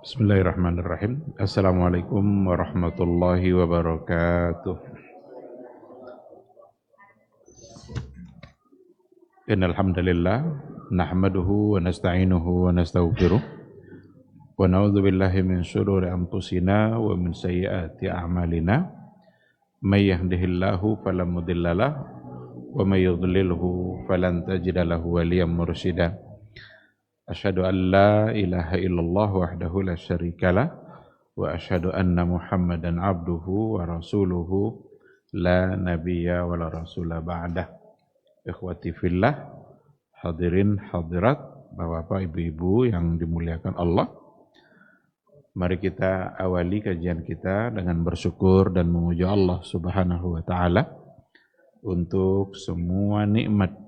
Bismillahirrahmanirrahim. Assalamualaikum warahmatullahi wabarakatuh. Innal hamdalillah nahmaduhu wa nasta'inuhu wa nastaghfiruh wa na'udzu billahi min shururi anfusina wa min sayyiati a'malina. May yahdihillahu fala mudhillalah wa may yudlilhu falan tajida lahu waliyyan mursyida. Asyhadu an la ilaha illallah wahdahu la syarikalah wa asyhadu anna Muhammadan abduhu wa rasuluhu la nabiyya wa la rasula ba'dah. Ikhwati fillah, hadirin hadirat, Bapak Ibu-ibu yang dimuliakan Allah. Mari kita awali kajian kita dengan bersyukur dan memuji Allah Subhanahu wa taala untuk semua nikmat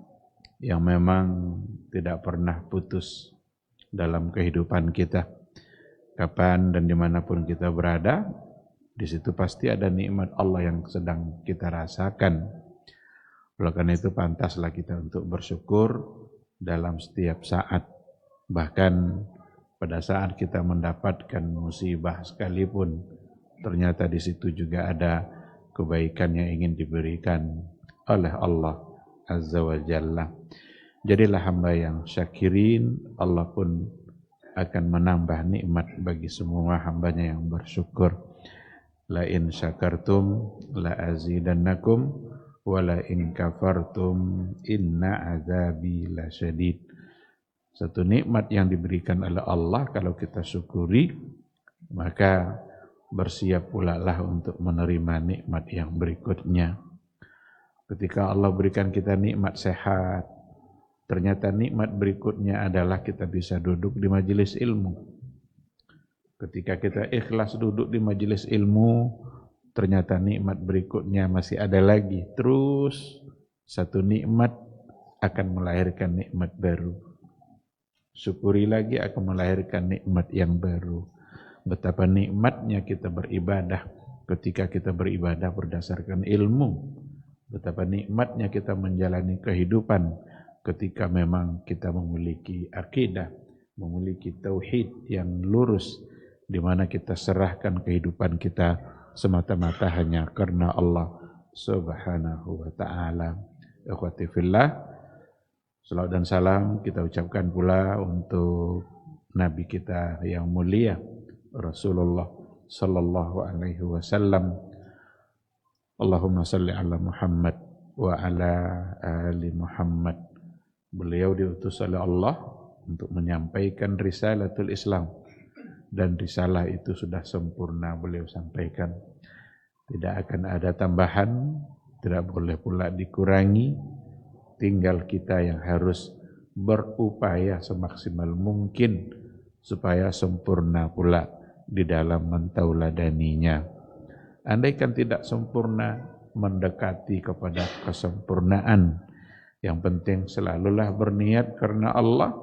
yang memang tidak pernah putus dalam kehidupan kita. Kapan dan dimanapun kita berada, di situ pasti ada nikmat Allah yang sedang kita rasakan. Oleh karena itu pantaslah kita untuk bersyukur dalam setiap saat. Bahkan pada saat kita mendapatkan musibah sekalipun, ternyata di situ juga ada kebaikan yang ingin diberikan oleh Allah Azza wa Jalla. Jadilah hamba yang syakirin, Allah pun akan menambah nikmat bagi semua hambanya yang bersyukur. La in syakartum la azidannakum wa la in kafartum inna azabi lasyadid. Satu nikmat yang diberikan oleh Allah, kalau kita syukuri, maka bersiap pula lah untuk menerima nikmat yang berikutnya. Ketika Allah berikan kita nikmat sehat, ternyata nikmat berikutnya adalah kita bisa duduk di majelis ilmu. Ketika kita ikhlas duduk di majelis ilmu, ternyata nikmat berikutnya masih ada lagi. Terus satu nikmat akan melahirkan nikmat baru. Syukuri lagi akan melahirkan nikmat yang baru. Betapa nikmatnya kita beribadah ketika kita beribadah berdasarkan ilmu. Betapa nikmatnya kita menjalani kehidupan ketika memang kita memiliki akidah, memiliki tauhid yang lurus, di mana kita serahkan kehidupan kita semata-mata hanya karena Allah Subhanahu wa taala. Ikhwati fillah, salawat dan salam kita ucapkan pula untuk Nabi kita yang mulia Rasulullah sallallahu alaihi wasallam. Allahumma salli ala Muhammad wa ala ali Muhammad. Beliau diutus oleh Allah untuk menyampaikan risalatul Islam, dan risalah itu sudah sempurna beliau sampaikan. Tidak akan ada tambahan, tidak boleh pula dikurangi. Tinggal kita yang harus berupaya semaksimal mungkin supaya sempurna pula di dalam mentauladaninya. Andaikan tidak sempurna, mendekati kepada kesempurnaan. Yang penting selalulah berniat karena Allah,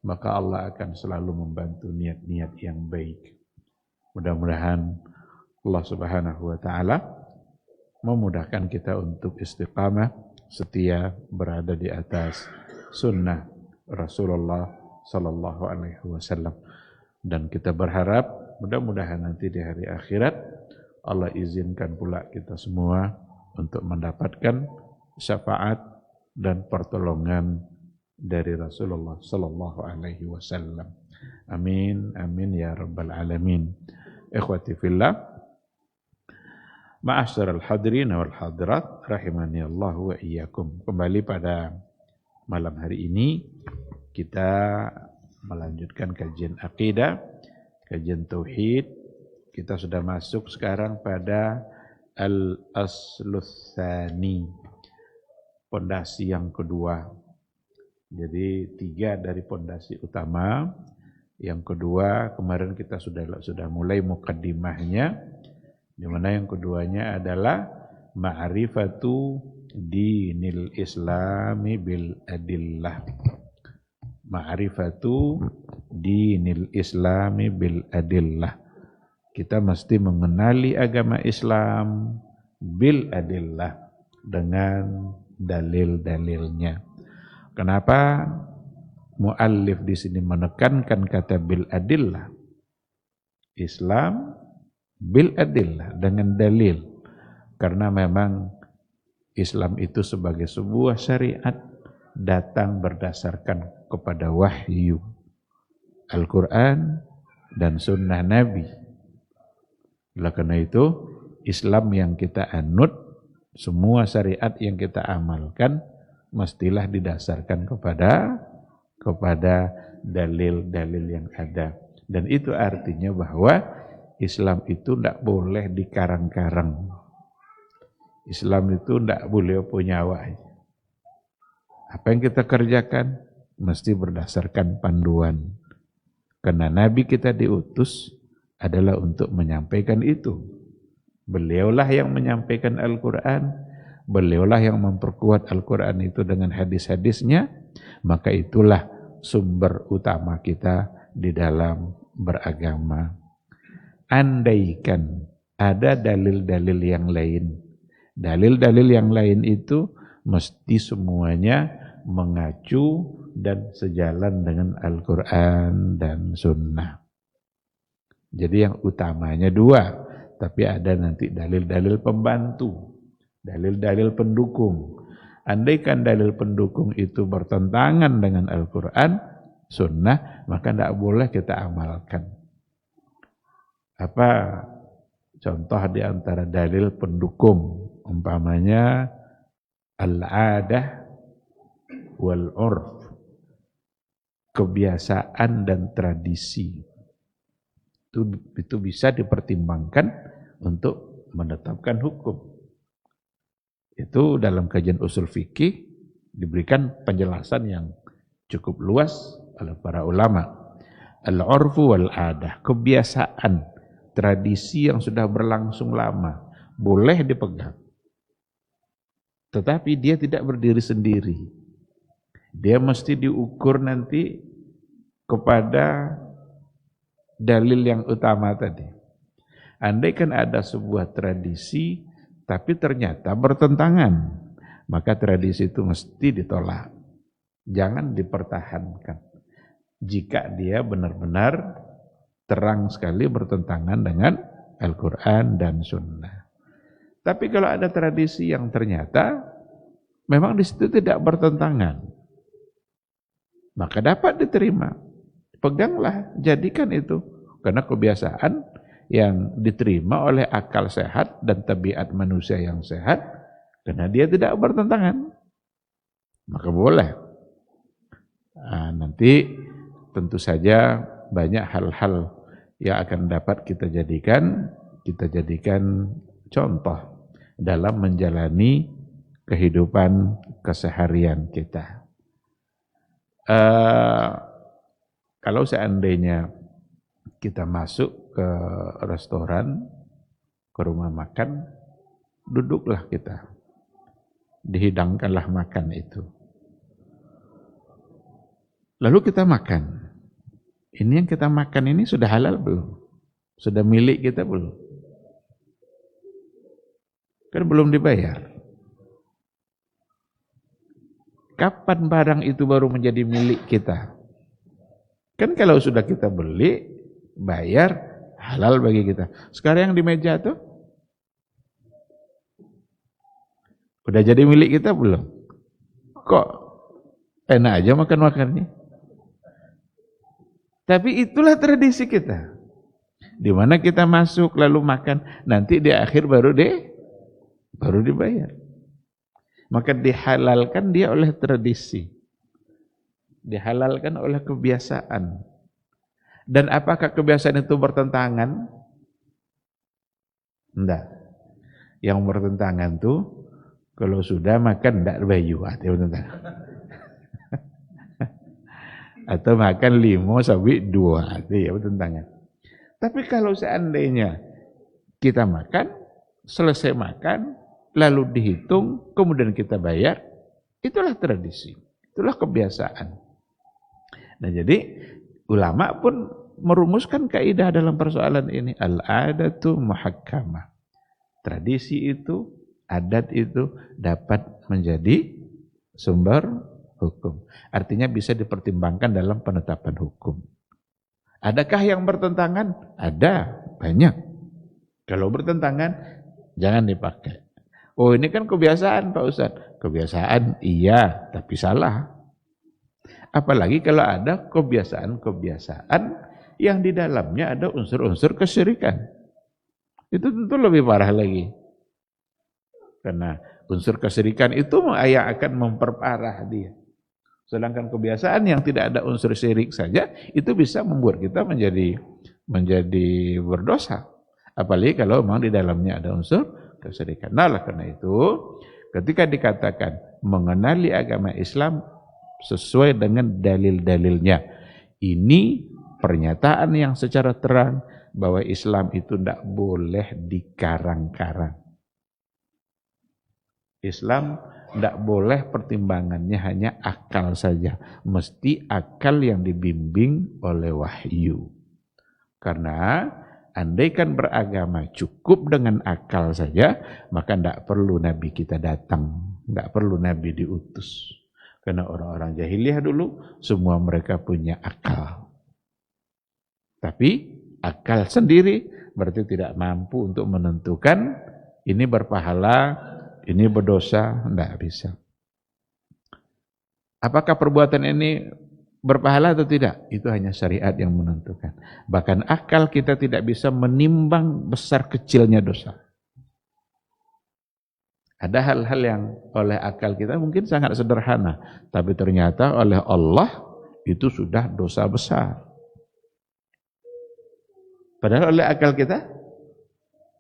maka Allah akan selalu membantu niat-niat yang baik. Mudah-mudahan Allah Subhanahu wa taala memudahkan kita untuk istiqamah, setia berada di atas sunnah Rasulullah sallallahu alaihi wasallam. Dan kita berharap mudah-mudahan nanti di hari akhirat Allah izinkan pula kita semua untuk mendapatkan syafaat dan pertolongan dari Rasulullah sallallahu alaihi wasallam. Amin amin ya rabbal alamin. Ikhwati fillah, ma'asyiral hadirin wal hadirat rahimani Allah wa iyyakum. Kembali pada malam hari ini kita melanjutkan kajian akidah, kajian tauhid. Kita sudah masuk sekarang pada al-aslus tsani, pondasi yang kedua. Jadi 3 dari pondasi utama. Yang kedua kemarin kita sudah mulai mukaddimahnya, di mana yang keduanya adalah ma'rifatu dinil islami bil adillah. Ma'rifatu dinil islami bil adillah. Kita mesti mengenali agama Islam bil adillah, dengan dalil-dalilnya. Kenapa muallif di sini menekankan kata bil adillah? Islam bil adillah, dengan dalil. Karena memang Islam itu sebagai sebuah syariat datang berdasarkan kepada wahyu Al-Quran dan sunnah Nabi. Oleh karena itu Islam yang kita anut, semua syariat yang kita amalkan mestilah didasarkan kepada dalil-dalil yang ada. Dan itu artinya bahwa Islam itu tidak boleh dikarang-karang. Islam itu tidak boleh punya nyawa. Apa yang kita kerjakan mesti berdasarkan panduan. Karena Nabi kita diutus adalah untuk menyampaikan itu. Beliaulah yang menyampaikan Al-Quran, beliaulah yang memperkuat Al-Quran itu dengan hadis-hadisnya, maka itulah sumber utama kita di dalam beragama. Andaikan ada dalil-dalil yang lain, dalil-dalil yang lain itu mesti semuanya mengacu dan sejalan dengan Al-Quran dan Sunnah. Jadi yang utamanya dua, tapi ada nanti dalil-dalil pembantu, dalil-dalil pendukung. Andaikan dalil pendukung itu bertentangan dengan Al-Quran, Sunnah, maka tidak boleh kita amalkan. Apa contoh di antara dalil pendukung? Umpamanya al-adah wal-urf, kebiasaan dan tradisi. Itu bisa dipertimbangkan untuk menetapkan hukum. Itu dalam kajian usul fikih diberikan penjelasan yang cukup luas oleh para ulama. Al-urfu wal-adah, kebiasaan, tradisi yang sudah berlangsung lama, boleh dipegang. Tetapi dia tidak berdiri sendiri. Dia mesti diukur nanti kepada dalil yang utama tadi. Andaikan ada sebuah tradisi tapi ternyata bertentangan, maka tradisi itu mesti ditolak. Jangan dipertahankan. Jika dia benar-benar terang sekali bertentangan dengan Al-Quran dan Sunnah. Tapi kalau ada tradisi yang ternyata memang di situ tidak bertentangan, maka dapat diterima. Peganglah, jadikan itu. Karena kebiasaan yang diterima oleh akal sehat dan tabiat manusia yang sehat, karena dia tidak bertentangan, maka boleh. Nah, nanti tentu saja banyak hal-hal yang akan dapat kita jadikan contoh dalam menjalani kehidupan keseharian kita. Kalau seandainya kita masuk ke restoran, ke rumah makan, duduklah kita, dihidangkanlah makan itu. Lalu kita makan. Ini yang kita makan ini sudah halal belum? Sudah milik kita belum? Kan belum dibayar. Kapan barang itu baru menjadi milik kita? Kan kalau sudah kita beli, bayar, halal bagi kita. Sekarang yang di meja tuh, udah jadi milik kita belum? Kok enak aja makan-makannya? Tapi itulah tradisi kita. Di mana kita masuk lalu makan, nanti di akhir baru dibayar. Maka dihalalkan dia oleh tradisi. Dihalalkan oleh kebiasaan. Dan apakah kebiasaan itu bertentangan? Enggak. Yang bertentangan tuh kalau sudah makan enggak bayu, itu bertentangan. Atau makan 5 sampai 2, itu ya bertentangan. Tapi kalau seandainya kita makan, selesai makan, lalu dihitung, kemudian kita bayar, itulah tradisi, itulah kebiasaan. Nah jadi ulama pun merumuskan kaidah dalam persoalan ini, al-adatu muhakkamah. Tradisi itu, adat itu dapat menjadi sumber hukum. Artinya bisa dipertimbangkan dalam penetapan hukum. Adakah yang bertentangan? Ada, banyak. Kalau bertentangan, jangan dipakai. Oh, ini kan kebiasaan Pak Ustadz. Kebiasaan iya, tapi salah. Apalagi kalau ada kebiasaan-kebiasaan yang di dalamnya ada unsur-unsur kesyirikan. Itu tentu lebih parah lagi. Karena unsur kesyirikan itu yang akan memperparah dia. Sedangkan kebiasaan yang tidak ada unsur syirik saja, itu bisa membuat kita menjadi berdosa. Apalagi kalau memang di dalamnya ada unsur kesyirikan. Nah, karena itu, ketika dikatakan mengenali agama Islam sesuai dengan dalil-dalilnya, ini pernyataan yang secara terang bahwa Islam itu tidak boleh dikarang-karang. Islam tidak boleh pertimbangannya hanya akal saja, mesti akal yang dibimbing oleh wahyu. Karena andaikan beragama cukup dengan akal saja, maka tidak perlu Nabi kita datang, tidak perlu Nabi diutus. Karena orang-orang jahiliyah dulu, semua mereka punya akal. Tapi akal sendiri berarti tidak mampu untuk menentukan ini berpahala, ini berdosa, tidak bisa. Apakah perbuatan ini berpahala atau tidak? Itu hanya syariat yang menentukan. Bahkan akal kita tidak bisa menimbang besar kecilnya dosa. Ada hal-hal yang oleh akal kita mungkin sangat sederhana, tapi ternyata oleh Allah itu sudah dosa besar. Padahal oleh akal kita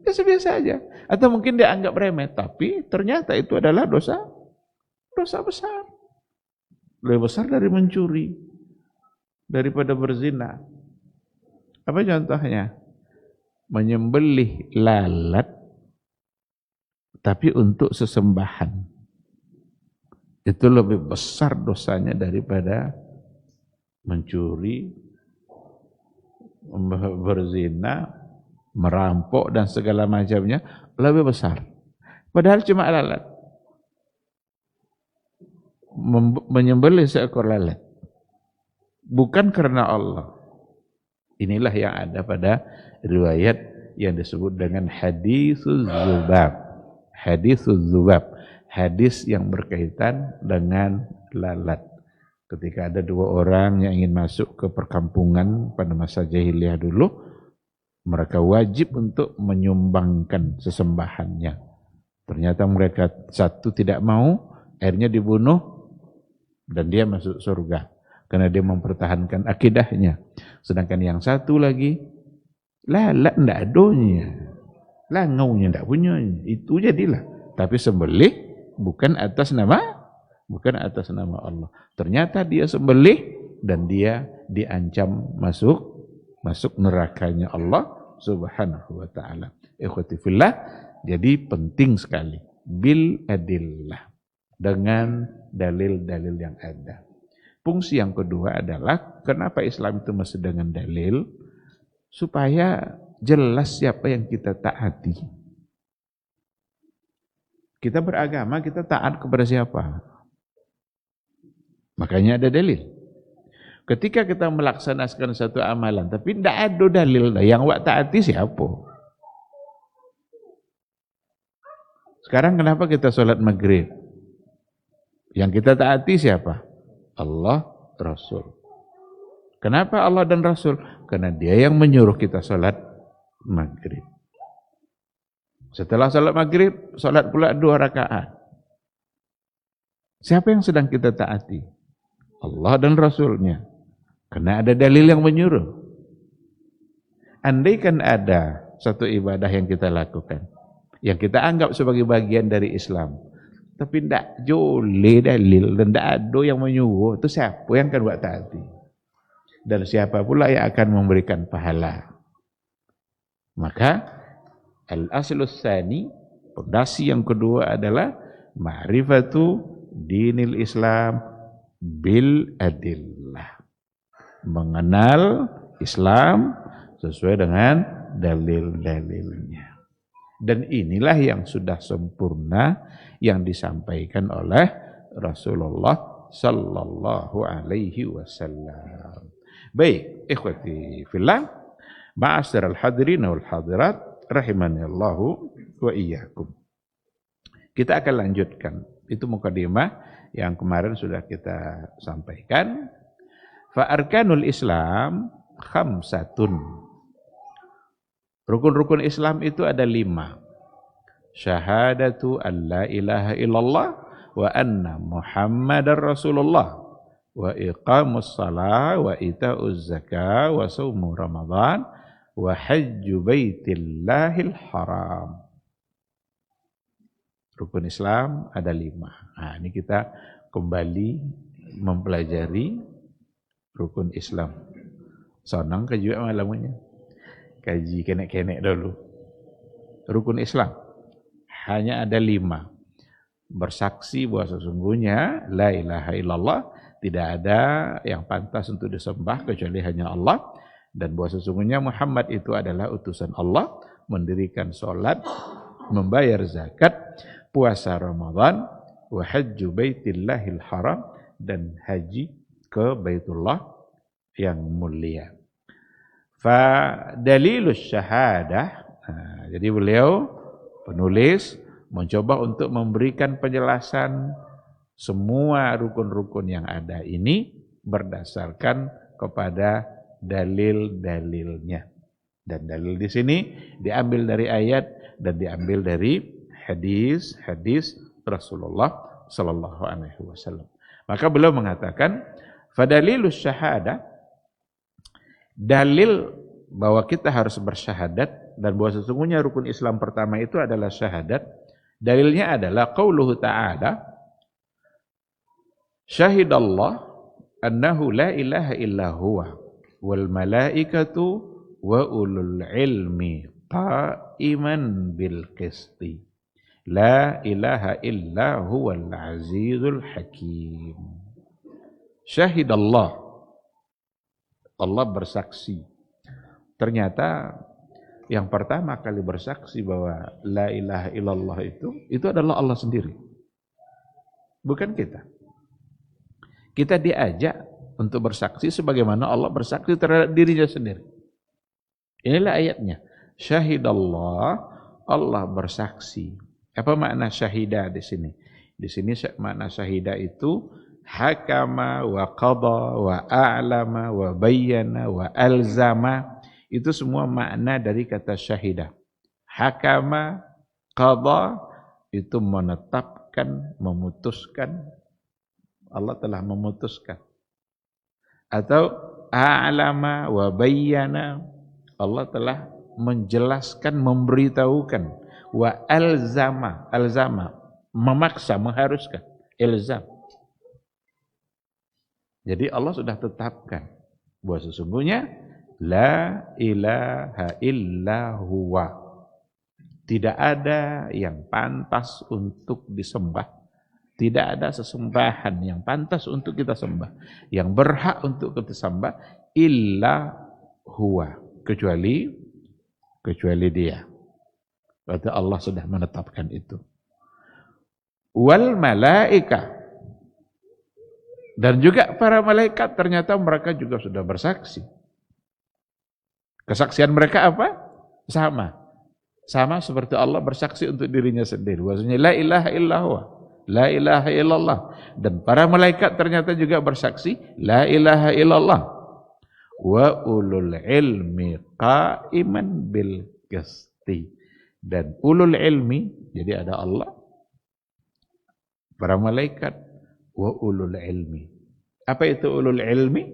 biasa-biasa aja. Atau mungkin dia anggap remeh, tapi ternyata itu adalah dosa besar. Lebih besar dari mencuri, daripada berzina. Apa contohnya? Menyembelih lalat, tapi untuk sesembahan. Itu lebih besar dosanya daripada mencuri, berzina, merampok dan segala macamnya, lebih besar. Padahal cuma lalat. Menyembelih seekor lalat bukan karena Allah. Inilah yang ada pada riwayat yang disebut dengan hadithuz zubab. Hadithuz zubab, hadis yang berkaitan dengan lalat. Ketika ada dua orang yang ingin masuk ke perkampungan pada masa jahiliyah dulu, mereka wajib untuk menyumbangkan sesembahannya. Ternyata mereka satu tidak mau, akhirnya dibunuh dan dia masuk surga karena dia mempertahankan akidahnya. Sedangkan yang satu lagi lalat ndak adonya, langaunya ndak punya, itu jadilah. Tapi sembelih bukan atas nama Allah. Ternyata dia sembelih dan dia diancam masuk nerakanya Allah Subhanahu wa taala. Ikhwati fillah, jadi penting sekali bil adillah, dengan dalil-dalil yang ada. Fungsi yang kedua adalah kenapa Islam itu mesti dengan dalil? Supaya jelas siapa yang kita taati. Kita beragama, kita taat kepada siapa? Makanya ada dalil. Ketika kita melaksanakan satu amalan, tapi tidak ada dalil, yang wak taati siapa? Sekarang kenapa kita sholat maghrib? Yang kita taati siapa? Allah, Rasul. Kenapa Allah dan Rasul? Karena dia yang menyuruh kita sholat maghrib. Setelah sholat maghrib, sholat pula 2 rakaat. Siapa yang sedang kita taati? Allah dan Rasulnya. Karena ada dalil yang menyuruh. Andaikan ada satu ibadah yang kita lakukan, yang kita anggap sebagai bagian dari Islam, tapi tidak joleh dalil dan tidak ada yang menyuruh, itu siapa yang akan buat taati? Dan siapa pula yang akan memberikan pahala? Maka al-aslus tsani, pondasi yang kedua adalah ma'rifatu dinil Islam bil adillah. Mengenal Islam sesuai dengan dalil-dalilnya. Dan inilah yang sudah sempurna yang disampaikan oleh Rasulullah sallallahu alaihi wasallam. Baik, ikhwati fillah, ma'asyiral hadirin wal hadirat rahimanallahu wa iyyakum. Kita akan lanjutkan. Itu mukadimah yang kemarin sudah kita sampaikan. Fa arkanul Islam khamsatun. Rukun-rukun Islam itu ada 5. Syahadatu an la ilaha illallah wa anna Muhammadar Rasulullah wa iqamus shalah wa ita'uz zakah wa shaumu Ramadan wa hajju baitillahil haram. Rukun Islam ada 5. Nah, ini kita kembali mempelajari rukun Islam. Sonang ke juga malamnya. Kaji kenek-kenek dulu. Rukun Islam hanya ada 5. Bersaksi bahwa sesungguhnya la ilaha illallah, tidak ada yang pantas untuk disembah kecuali hanya Allah, dan bahwa sesungguhnya Muhammad itu adalah utusan Allah, mendirikan sholat, membayar zakat, puasa Ramadan, wa hajju baitillahil haram, dan haji ke Baitullah yang mulia. Fa dalilus syahadah, jadi beliau penulis mencoba untuk memberikan penjelasan semua rukun-rukun yang ada ini berdasarkan kepada dalil-dalilnya. Dan dalil di sini diambil dari ayat dan diambil dari hadis-hadis Rasulullah sallallahu alaihi wasallam. Maka beliau mengatakan, fadalilus syahadah, dalil bahwa kita harus bersyahadat dan bahwa sesungguhnya rukun Islam pertama itu adalah syahadat. Dalilnya adalah qauluhu ta'ala, syahidallah annahu la ilaha illa huwa wal malaikatu wa ulul ilmi qa'iman bil qisti la ilaha illa huwal azizul hakim. Syahidallah, Allah bersaksi. Ternyata yang pertama kali bersaksi bahwa la ilaha illallah itu adalah Allah sendiri. Bukan kita. Kita diajak untuk bersaksi sebagaimana Allah bersaksi terhadap dirinya sendiri. Inilah ayatnya. Syahidallah, Allah bersaksi. Apa makna syahidah di sini? Di sini makna syahidah itu hakama wa qada wa a'lama wa bayyana wa alzama. Itu semua makna dari kata syahidah. Hakama, qada itu menetapkan, memutuskan. Allah telah memutuskan. Atau a'lama wa bayyana, Allah telah menjelaskan, memberitahukan. Wa alzama, alzama memaksa, mengharuskan, ilzam. Jadi Allah sudah tetapkan bahwa sesungguhnya la ilaha illa huwa, tidak ada yang pantas untuk disembah, tidak ada sesembahan yang pantas untuk kita sembah, yang berhak untuk kita sembah, illa huwa, kecuali dia. Berarti Allah sudah menetapkan itu. Wal malaika, dan juga para malaikat ternyata mereka juga sudah bersaksi. Kesaksian mereka apa? Sama seperti Allah bersaksi untuk dirinya sendiri. Maksudnya la ilaha illallah, la ilaha illallah. Dan para malaikat ternyata juga bersaksi la ilaha illallah. Wa ulul ilmi qa'iman bil qisti. Dan ulul ilmi, jadi ada Allah, para malaikat, wa ulul ilmi. Apa itu ulul ilmi?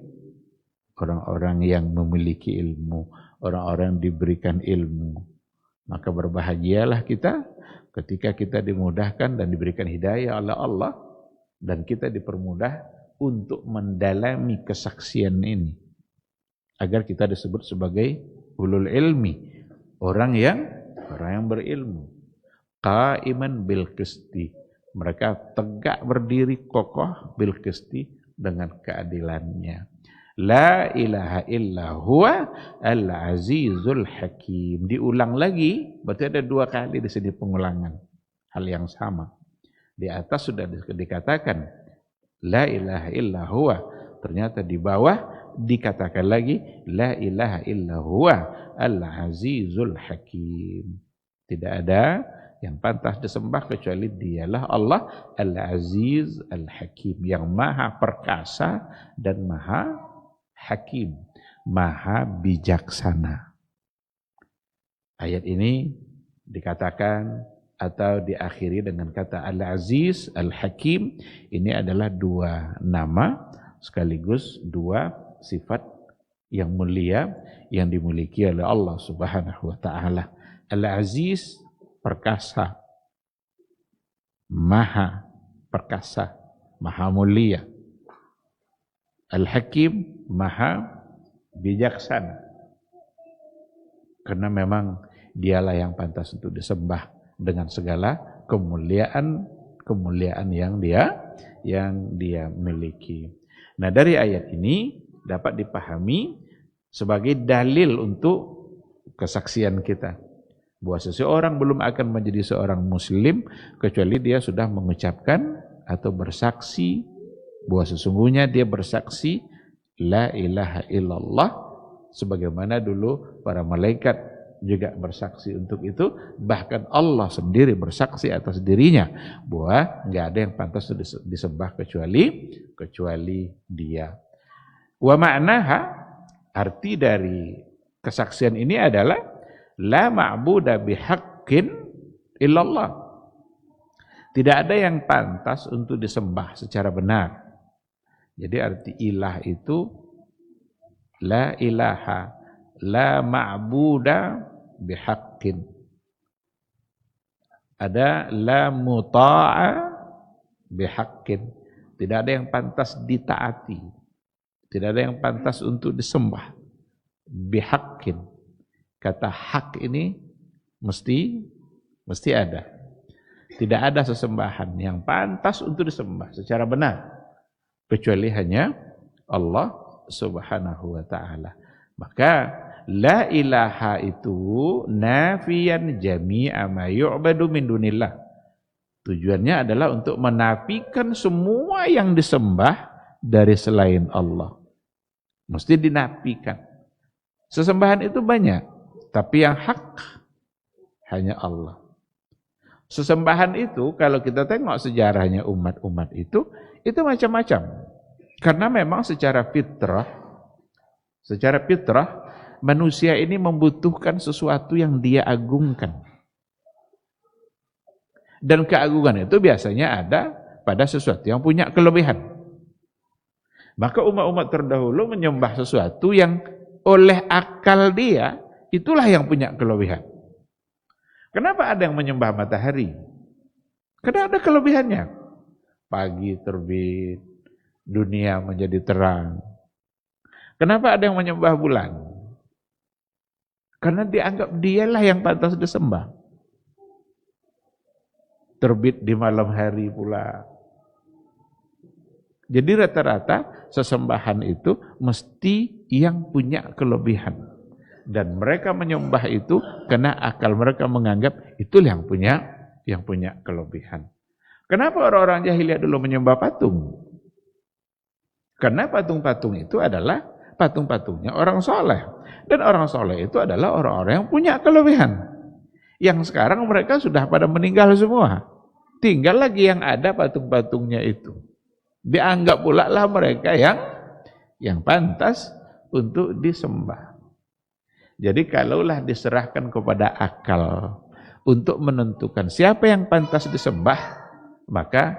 Orang-orang yang memiliki ilmu, orang-orang diberikan ilmu. Maka berbahagialah kita ketika kita dimudahkan dan diberikan hidayah oleh Allah, dan kita dipermudah untuk mendalami kesaksian ini, agar kita disebut sebagai ulul ilmi, orang yang berilmu. Qa'iman bil qisti, mereka tegak berdiri kokoh bil qisti, dengan keadilannya. La ilaha illa huwa al-azizul hakim. Diulang lagi, berarti ada 2 kali di sini pengulangan hal yang sama. Di atas sudah dikatakan la ilaha illa huwa, ternyata di bawah dikatakan lagi la ilaha illa huwa al-azizul hakim. Tidak ada yang pantas disembah kecuali dialah Allah al-aziz al-hakim, yang maha perkasa dan maha hakim, maha bijaksana. Ayat ini dikatakan atau diakhiri dengan kata Al-Aziz, Al-Hakim. Ini adalah dua nama sekaligus dua sifat yang mulia yang dimiliki oleh Allah Subhanahu wa taala. Al-Aziz, perkasa, maha perkasa, maha mulia. Al-Hakim, maha bijaksana. Karena memang dialah yang pantas untuk disembah dengan segala kemuliaan yang dia miliki. Nah, dari ayat ini dapat dipahami sebagai dalil untuk kesaksian kita bahwa seseorang belum akan menjadi seorang muslim kecuali dia sudah mengucapkan atau bersaksi bahwa sesungguhnya dia bersaksi la ilaha illallah, sebagaimana dulu para malaikat juga bersaksi untuk itu, bahkan Allah sendiri bersaksi atas dirinya bahwa nggak ada yang pantas disembah kecuali Dia. Wa ma'naha, arti dari kesaksian ini adalah la ma'buda bihaqqin illallah. Tidak ada yang pantas untuk disembah secara benar. Jadi arti ilah itu la ilaha, la ma'buda bihaqqin. Ada la muta'a bihaqqin. Tidak ada yang pantas ditaati. Tidak ada yang pantas untuk disembah. Bihaqqin. Kata hak ini mesti ada. Tidak ada sesembahan yang pantas untuk disembah secara benar kecuali hanya Allah Subhanahu wa taala. Maka la ilaha itu nafiyan jami'a ma yu'badu min dunillah. Tujuannya adalah untuk menafikan semua yang disembah dari selain Allah. Mesti dinafikan. Sesembahan itu banyak, tapi yang hak hanya Allah. Sesembahan itu kalau kita tengok sejarahnya umat-umat itu macam-macam. Karena memang secara fitrah manusia ini membutuhkan sesuatu yang dia agungkan. Dan keagungan itu biasanya ada pada sesuatu yang punya kelebihan. Maka umat-umat terdahulu menyembah sesuatu yang oleh akal dia itulah yang punya kelebihan. Kenapa ada yang menyembah matahari? Karena ada kelebihannya. Pagi terbit, dunia menjadi terang. Kenapa ada yang menyembah bulan? Karena dianggap dialah yang pantas disembah. Terbit di malam hari pula. Jadi rata-rata sesembahan itu mesti yang punya kelebihan. Dan mereka menyembah itu karena akal mereka menganggap itulah yang punya kelebihan. Kenapa orang-orang jahiliyah dulu menyembah patung? Karena patung-patung itu adalah patung-patungnya orang soleh. Dan orang soleh itu adalah orang-orang yang punya kelebihan. Yang sekarang mereka sudah pada meninggal semua. Tinggal lagi yang ada patung-patungnya itu. Dianggap pula lah mereka yang pantas untuk disembah. Jadi kalaulah diserahkan kepada akal untuk menentukan siapa yang pantas disembah, maka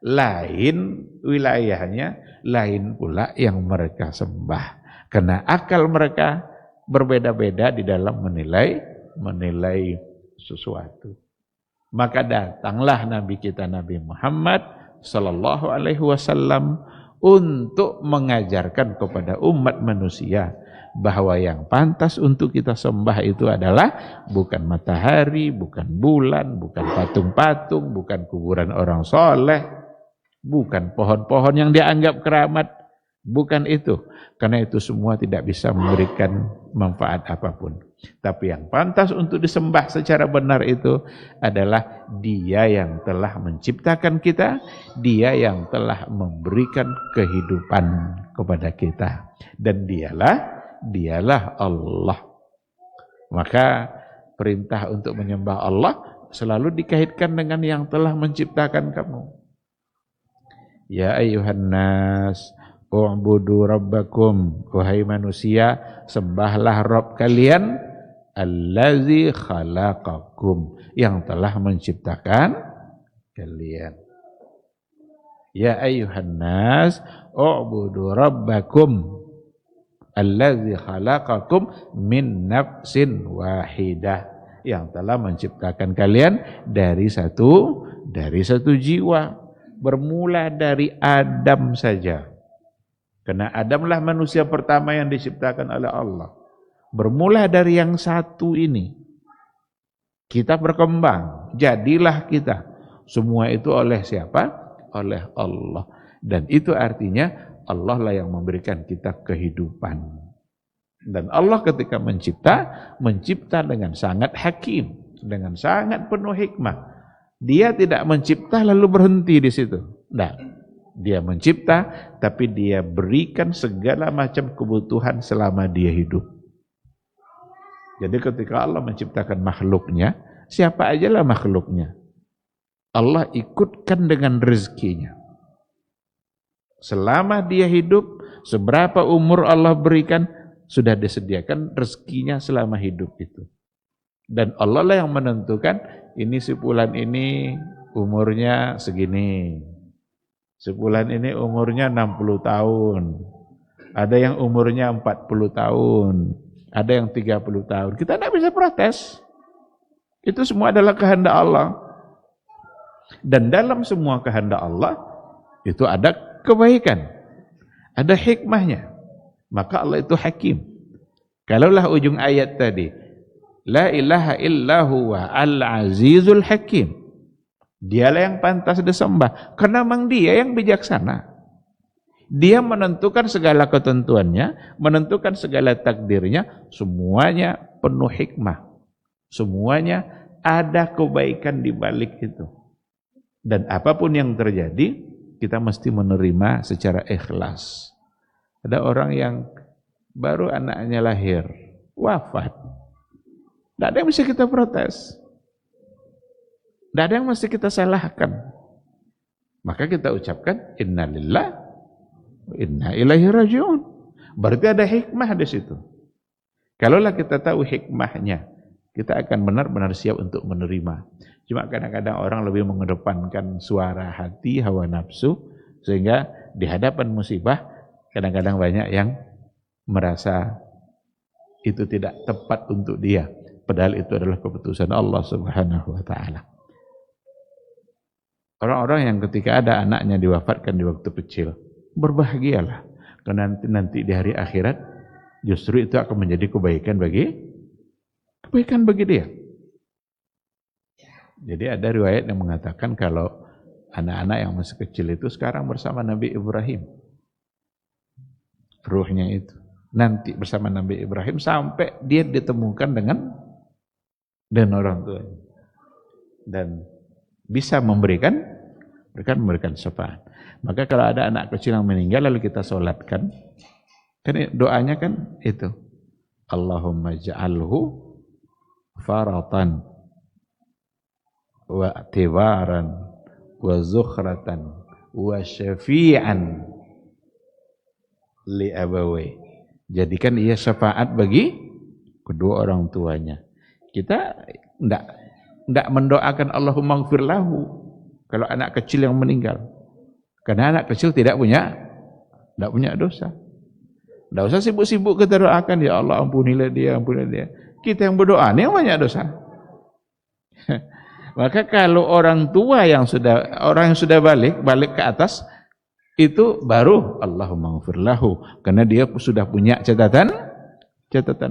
lain wilayahnya, lain pula yang mereka sembah. Karena akal mereka berbeda-beda di dalam menilai sesuatu. Maka datanglah Nabi kita Nabi Muhammad sallallahu alaihi wasallam untuk mengajarkan kepada umat manusia bahwa yang pantas untuk kita sembah itu adalah bukan matahari, bukan bulan, bukan patung-patung, bukan kuburan orang soleh, bukan pohon-pohon yang dianggap keramat, Bukan itu. Karena itu semua tidak bisa memberikan manfaat apapun. Tapi yang pantas untuk disembah secara benar itu adalah Dia yang telah menciptakan kita, Dia yang telah memberikan kehidupan kepada kita. Dan dialah Allah. Maka perintah untuk menyembah Allah selalu dikaitkan dengan yang telah menciptakan kamu. Ya ayyuhan nas, u'budu rabbakum, wahai manusia, sembahlah Rabb kalian, allazi khalaqakum, yang telah menciptakan kalian. Ya ayyuhan nas, u'budu rabbakum, allazi khalaqakum min nafsin wahidah, yang telah menciptakan kalian dari satu jiwa, bermula dari Adam saja. Karena Adamlah manusia pertama yang diciptakan oleh Allah. Bermula dari yang satu ini, kita berkembang, jadilah kita. Semua itu oleh siapa? Oleh Allah. Dan itu artinya Allah lah yang memberikan kita kehidupan. Dan Allah ketika mencipta dengan sangat hakim, dengan sangat penuh hikmah. Dia tidak mencipta lalu berhenti di situ. Nah, Dia mencipta, tapi Dia berikan segala macam kebutuhan selama Dia hidup. Jadi ketika Allah menciptakan makhluknya, siapa ajalah makhluknya, Allah ikutkan dengan rezekinya. Selama dia hidup, seberapa umur Allah berikan, sudah disediakan rezekinya selama hidup itu. Dan Allah lah yang menentukan, ini si fulan ini umurnya segini. Si fulan ini umurnya 60 tahun. Ada yang umurnya 40 tahun. Ada yang 30 tahun. Kita tidak bisa protes. Itu semua adalah kehendak Allah. Dan dalam semua kehendak Allah, itu ada kebaikan. Ada hikmahnya. Maka Allah itu hakim. Kalaulah ujung ayat tadi, La ilaha illa huwa al-azizul hakim. Dialah yang pantas disembah. Karena memang Dia yang bijaksana. Dia menentukan segala ketentuannya, menentukan segala takdirnya, semuanya penuh hikmah. Semuanya ada kebaikan di balik itu. Dan apapun yang terjadi, kita mesti menerima secara ikhlas. Ada orang yang baru anaknya lahir, wafat. Tidak ada yang bisa kita protes. Tidak ada yang mesti kita salahkan. Maka kita ucapkan, innalillah wa inna ilaihi raji'un. Berarti ada hikmah di situ. Kalaulah kita tahu hikmahnya, kita akan benar-benar siap untuk menerima. Cuma kadang-kadang orang lebih mengedepankan suara hati, hawa nafsu, sehingga di hadapan musibah, kadang-kadang banyak yang merasa itu tidak tepat untuk dia. Padahal itu adalah keputusan Allah Subhanahu wa ta'ala. Orang-orang yang ketika ada anaknya diwafatkan di waktu kecil, berbahagialah. Karena nanti di hari akhirat, justru itu akan menjadi kebaikan bagi dia. Jadi ada riwayat yang mengatakan kalau anak-anak yang masih kecil itu sekarang bersama Nabi Ibrahim. Ruhnya itu. Nanti bersama Nabi Ibrahim sampai dia ditemukan dengan orang tuanya. Dan bisa memberikan syafaat. Maka kalau ada anak kecil yang meninggal lalu kita sholatkan, kan doanya kan itu. Allahumma ja'alhu faratan wa tibaran wa zukhratan wa syafi'an li abawai. Jadikan ia syafaat bagi kedua orang tuanya. Kita tidak mendoakan Allahumma ighfir lahu kalau anak kecil yang meninggal. Karena anak kecil tidak punya dosa. Tidak usah sibuk-sibuk kita doakan, ya Allah ampunilah dia. Kita yang berdoa ini yang banyak dosa. Maka kalau orang yang sudah balik ke atas, itu baru Allahumma ighfir lahu, karena dia sudah punya catatan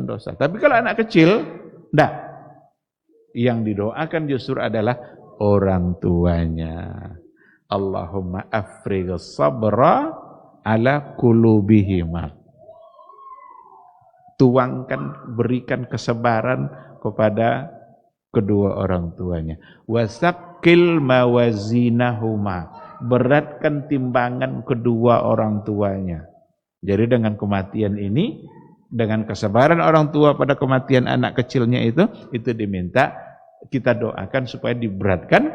dosa. Tapi kalau anak kecil, enggak. Yang didoakan justru adalah orang tuanya. Allahumma afrighis sabra ala qulubihima. Tuangkan, berikan kesabaran kepada kedua orang tuanya. Wasaqqil mawazinahuma, beratkan timbangan kedua orang tuanya. Jadi dengan kematian ini, dengan kesabaran orang tua pada kematian anak kecilnya itu diminta kita doakan supaya diberatkan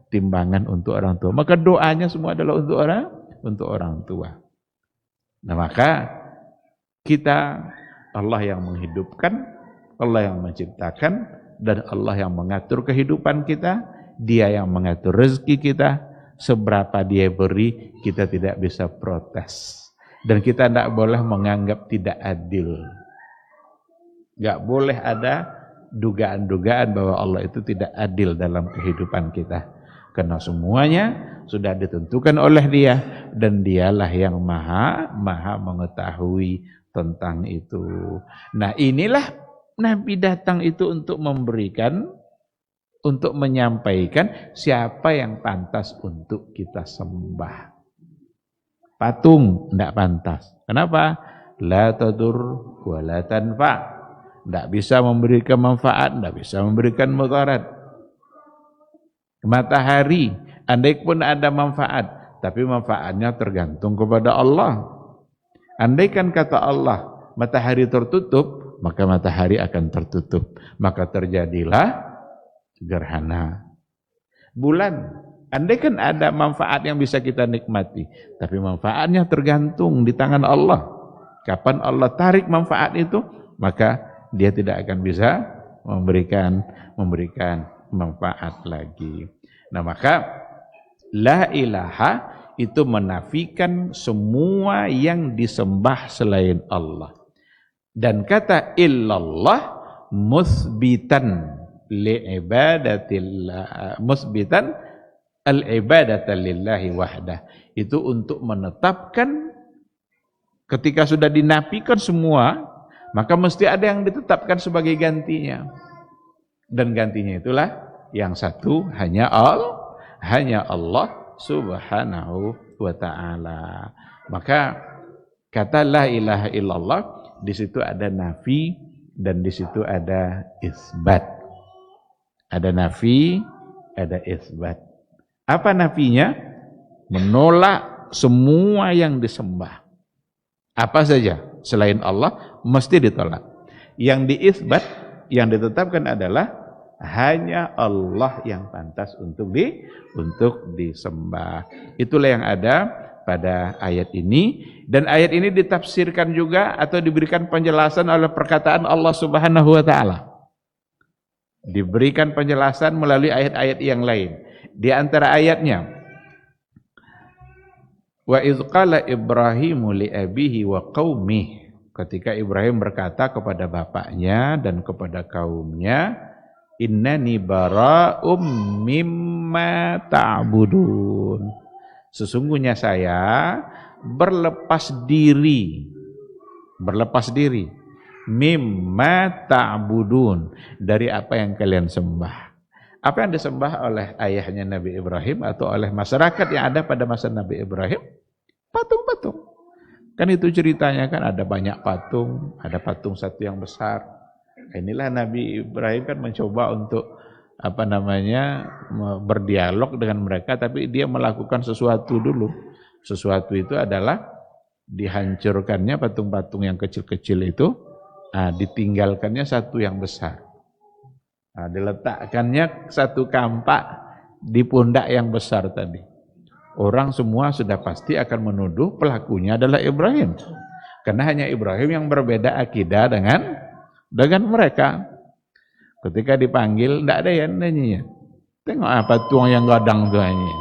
timbangan untuk orang tua. Maka doanya semua adalah untuk orang tua. Nah, maka kita, Allah yang menghidupkan, Allah yang menciptakan, dan Allah yang mengatur kehidupan kita. Dia yang mengatur rezeki kita. Seberapa dia beri, kita tidak bisa protes. Dan kita tidak boleh menganggap tidak adil. Tidak boleh ada dugaan-dugaan bahwa Allah itu tidak adil dalam kehidupan kita. Karena semuanya sudah ditentukan oleh Dia, dan Dialah yang maha mengetahui tentang itu. Nah, inilah Nabi datang itu untuk memberikan, untuk menyampaikan siapa yang pantas untuk kita sembah. Patung tidak pantas. Kenapa? La tadur wa la tanfa. Tidak bisa memberikan manfaat, tidak bisa memberikan mudarat. Matahari, andai pun ada manfaat, tapi manfaatnya tergantung kepada Allah. Andaikan kata Allah, matahari tertutup, maka matahari akan tertutup. Maka terjadilah gerhana. Bulan, andaikan ada manfaat yang bisa kita nikmati, tapi manfaatnya tergantung di tangan Allah. Kapan Allah tarik manfaat itu, maka Dia tidak akan bisa memberikan manfaat lagi. Nah, maka la ilaha itu menafikan semua yang disembah selain Allah. Dan kata illallah musbitan li'ibadatillah, musbitan al-ibadata lillahi wahdah. Itu untuk menetapkan, ketika sudah dinafikan semua, maka mesti ada yang ditetapkan sebagai gantinya. Dan gantinya itulah yang satu, hanya Allah subhanahu wa ta'ala. Maka kata la ilaha illallah, di situ ada nafi dan di situ ada isbat. Ada nafi, ada isbat. Apa nafinya? Menolak semua yang disembah. Apa saja selain Allah mesti ditolak. Yang diisbat, yang ditetapkan adalah hanya Allah yang pantas untuk disembah. Itulah yang ada pada ayat ini, dan ayat ini ditafsirkan juga atau diberikan penjelasan oleh perkataan Allah Subhanahu wa taala. Diberikan penjelasan melalui ayat-ayat yang lain. Di antara ayatnya, wa idz qala Ibrahimu li abihi wa qaumih, ketika Ibrahim berkata kepada bapaknya dan kepada kaumnya, innani bara'um mimma ta'budun. Sesungguhnya saya berlepas diri mimma ta'budun, dari apa yang kalian sembah. Apa yang disembah oleh ayahnya Nabi Ibrahim atau oleh masyarakat yang ada pada masa Nabi Ibrahim? Patung-patung. Kan itu ceritanya, kan ada banyak patung, ada patung satu yang besar. Inilah Nabi Ibrahim kan mencoba untuk berdialog dengan mereka, tapi dia melakukan sesuatu dulu. Sesuatu itu adalah dihancurkannya patung-patung yang kecil-kecil itu, ditinggalkannya satu yang besar. Diletakkannya satu kampak di pundak yang besar tadi. Orang semua sudah pasti akan menuduh pelakunya adalah Ibrahim. Karena hanya Ibrahim yang berbeda akidah dengan mereka. Ketika dipanggil, tidak ada yang nanya. Tengok patung yang gadang tuanya.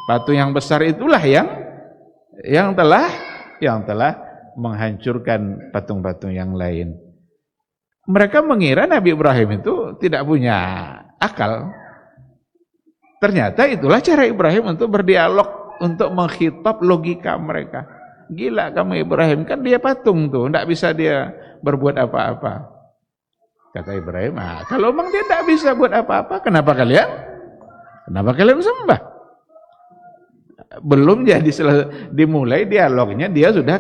Patung yang besar itulah yang telah menghancurkan patung-patung yang lain. Mereka mengira Nabi Ibrahim itu tidak punya akal. Ternyata itulah cara Ibrahim untuk berdialog, untuk mengkhitab logika mereka. Gila kamu Ibrahim, kan dia patung tuh, tidak bisa dia berbuat apa-apa. Kata Ibrahim, kalau memang dia tidak bisa buat apa-apa, kenapa kalian sembah? belum jadi dimulai dialognya dia sudah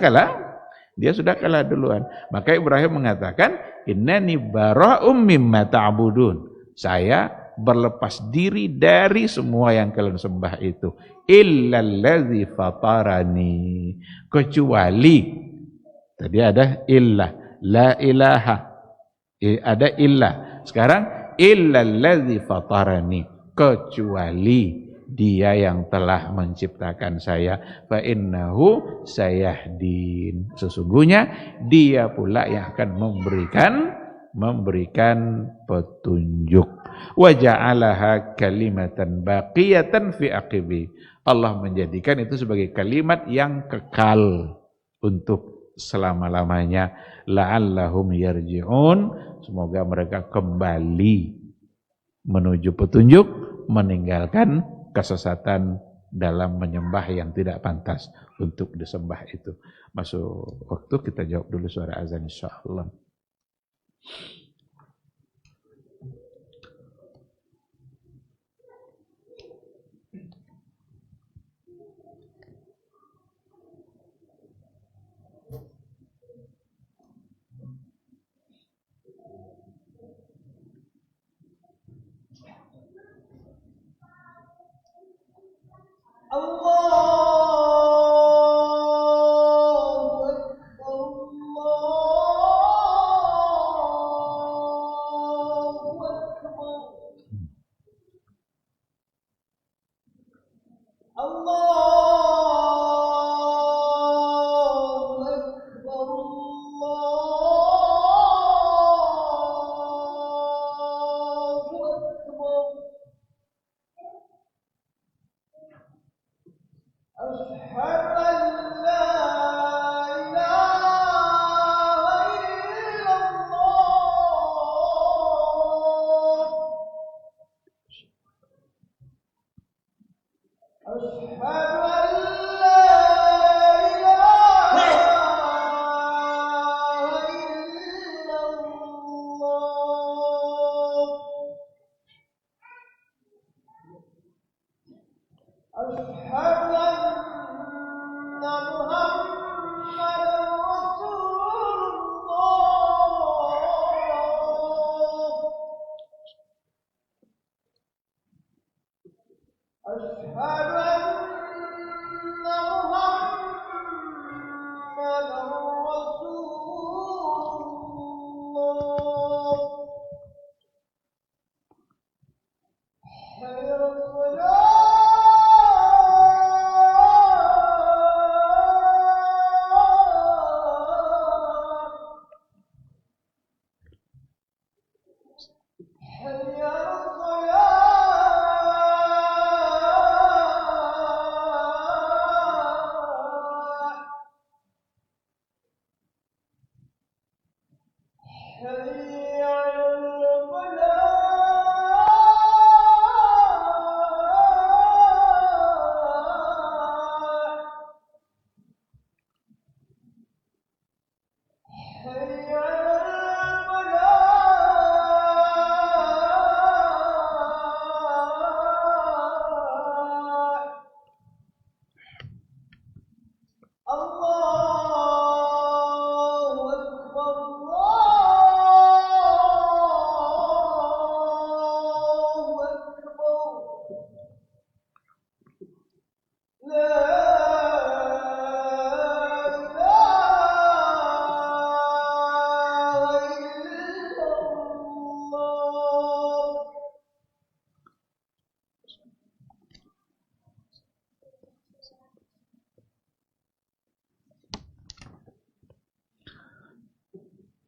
kalah duluan. Maka Ibrahim mengatakan, innani bara'um mimma ta'budun. Saya berlepas diri dari semua yang kalian sembah itu. Illallazi fatarani. Kecuali tadi ada illah, la ilaha. Ada illah. Sekarang illallazi fatarani. Kecuali dia yang telah menciptakan saya, fa innahu sayahdin. Sesungguhnya dia pula yang akan memberikan petunjuk. Wa ja'alaha kalimatan baqiyatan fi aqibi. Allah menjadikan itu sebagai kalimat yang kekal untuk selama-lamanya. La'allahum yarji'un. Semoga mereka kembali menuju petunjuk, meninggalkan kesesatan dalam menyembah yang tidak pantas untuk disembah itu. Masuk waktu, kita jawab dulu suara azan insyaallah.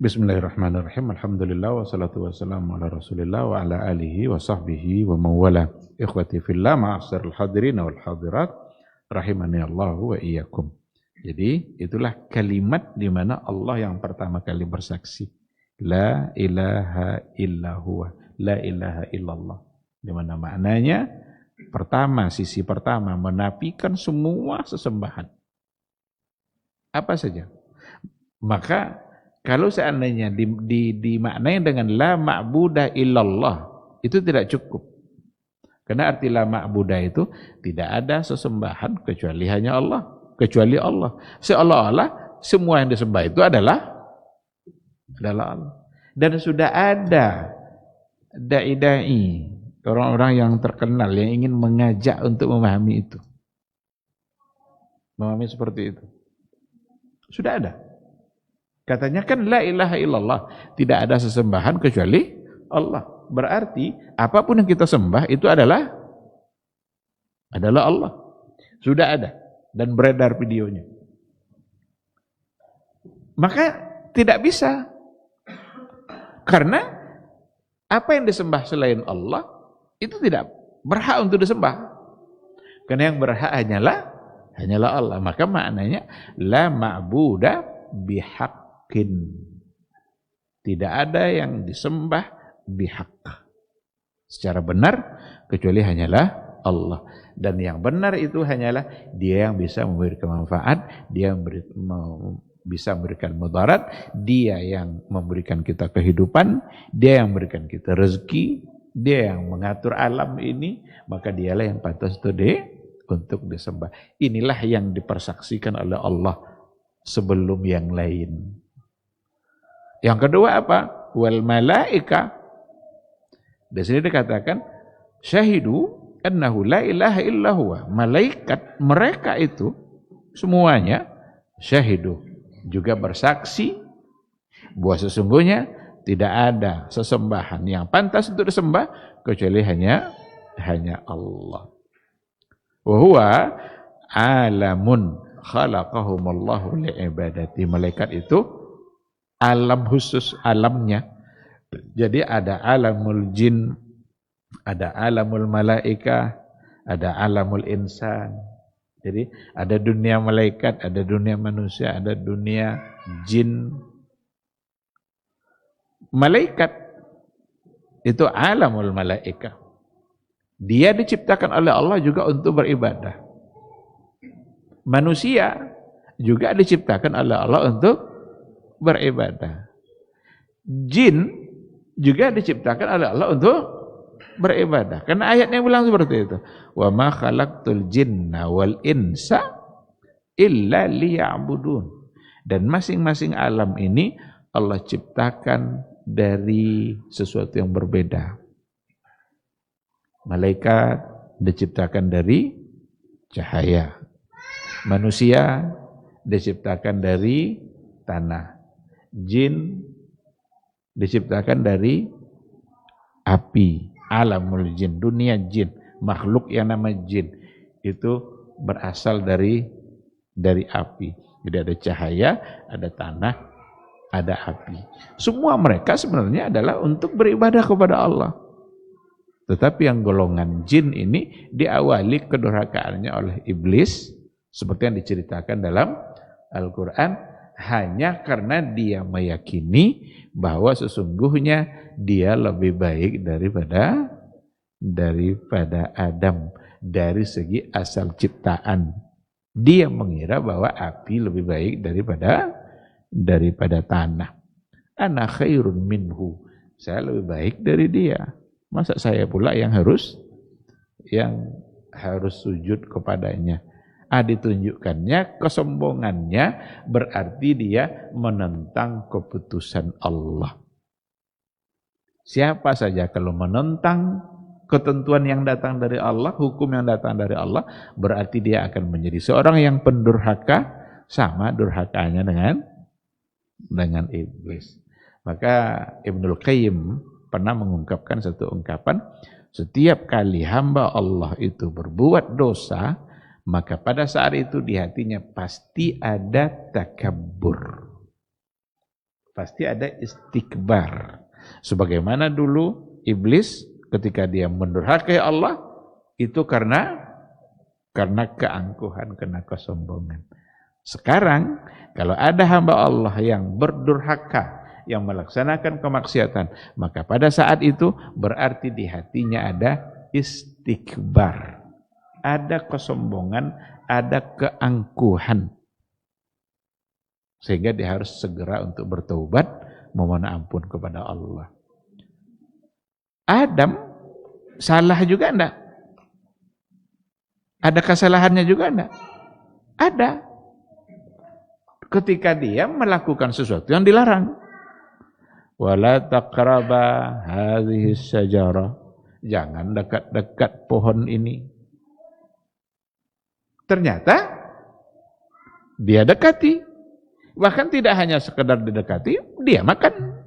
Bismillahirrahmanirrahim. Alhamdulillah wassalatu wassalamu ala Rasulillah wa ala alihi wa sahbihi wa mawala. Ikhwati fillah, ma'asyiral hadirin wal hadirat, rahimani Allah wa iyyakum. Jadi itulah kalimat di mana Allah yang pertama kali bersaksi, la ilaha illa huwa, la ilaha illallah. Di mana maknanya pertama, sisi pertama menafikan semua sesembahan. Apa saja. Maka kalau seandainya dimaknai dengan la ma'budah illallah, itu tidak cukup. Karena arti la ma'buda itu tidak ada sesembahan kecuali hanya Allah, kecuali Allah. Seolah-olah semua yang disembah itu adalah Allah. Dan sudah ada dai-dai, orang-orang yang terkenal yang ingin mengajak untuk memahami itu. Memahami seperti itu. Sudah ada. Katanya kan la ilaha illallah, tidak ada sesembahan kecuali Allah. Berarti apapun yang kita sembah itu adalah Allah. Sudah ada dan beredar videonya. Maka tidak bisa. Karena apa yang disembah selain Allah itu tidak berhak untuk disembah. Karena yang berhak hanyalah Allah. Maka maknanya la ma'buda bihaqqin. Tidak ada yang disembah bihaq secara benar kecuali hanyalah Allah. Dan yang benar itu hanyalah Dia yang bisa memberikan manfaat, Dia yang bisa memberikan mudarat, Dia yang memberikan kita kehidupan, Dia yang memberikan kita rezeki, Dia yang mengatur alam ini, maka Dialah yang pantas untuk disembah. Inilah yang dipersaksikan oleh Allah sebelum yang lain. Yang kedua apa? Wal malaika. Di sini dikatakan syahidu annahu la ilaha illa huwa. Malaikat mereka itu semuanya syahidu, juga bersaksi bahwa sesungguhnya tidak ada sesembahan yang pantas untuk disembah kecuali hanya Allah. Wa huwa alamun khalaqahumullahu li'ibadati. Malaikat itu alam khusus, alamnya. Jadi ada alamul jin, ada alamul malaika, ada alamul insan. Jadi ada dunia malaikat, ada dunia manusia, ada dunia jin. Malaikat itu alamul malaika. Dia diciptakan oleh Allah juga untuk beribadah. Manusia juga diciptakan oleh Allah untuk beribadah. Jin juga diciptakan oleh Allah untuk beribadah. Karena ayatnya bilang seperti itu. Wa ma khalaqtul jinna wal insa illa liya'budun. Dan masing-masing alam ini Allah ciptakan dari sesuatu yang berbeda. Malaikat diciptakan dari cahaya. Manusia diciptakan dari tanah. Jin diciptakan dari api. Alamul jin, dunia jin, makhluk yang nama jin itu berasal dari api. Jadi ada cahaya, ada tanah, ada api. Semua mereka sebenarnya adalah untuk beribadah kepada Allah. Tetapi yang golongan jin ini diawali kedurhakaannya oleh iblis seperti yang diceritakan dalam Al-Quran, hanya karena dia meyakini bahwa sesungguhnya dia lebih baik daripada Adam dari segi asal ciptaan. Dia mengira bahwa api lebih baik daripada tanah. Ana khairun minhu. Saya lebih baik dari dia. Masa saya pula yang harus sujud kepadanya? Ditunjukkannya kesombongannya, berarti dia menentang keputusan Allah. Siapa saja kalau menentang ketentuan yang datang dari Allah, hukum yang datang dari Allah, berarti dia akan menjadi seorang yang pendurhaka, sama durhakanya dengan iblis. Maka Ibnul Qayyim pernah mengungkapkan satu ungkapan, setiap kali hamba Allah itu berbuat dosa, maka pada saat itu di hatinya pasti ada takabbur, pasti ada istikbar. Sebagaimana dulu iblis ketika dia mendurhakai Allah, itu karena keangkuhan, karena kesombongan. Sekarang kalau ada hamba Allah yang berdurhaka, yang melaksanakan kemaksiatan, maka pada saat itu berarti di hatinya ada istikbar, ada kesombongan, ada keangkuhan. Sehingga dia harus segera untuk bertaubat, memohon ampun kepada Allah. Adam salah juga enggak? Ada kesalahannya juga enggak? Ada. Ketika dia melakukan sesuatu yang dilarang. Wala taqraba hadhihi syajarah. Jangan dekat-dekat pohon ini. Ternyata dia dekati. Bahkan tidak hanya sekedar didekati, dia makan.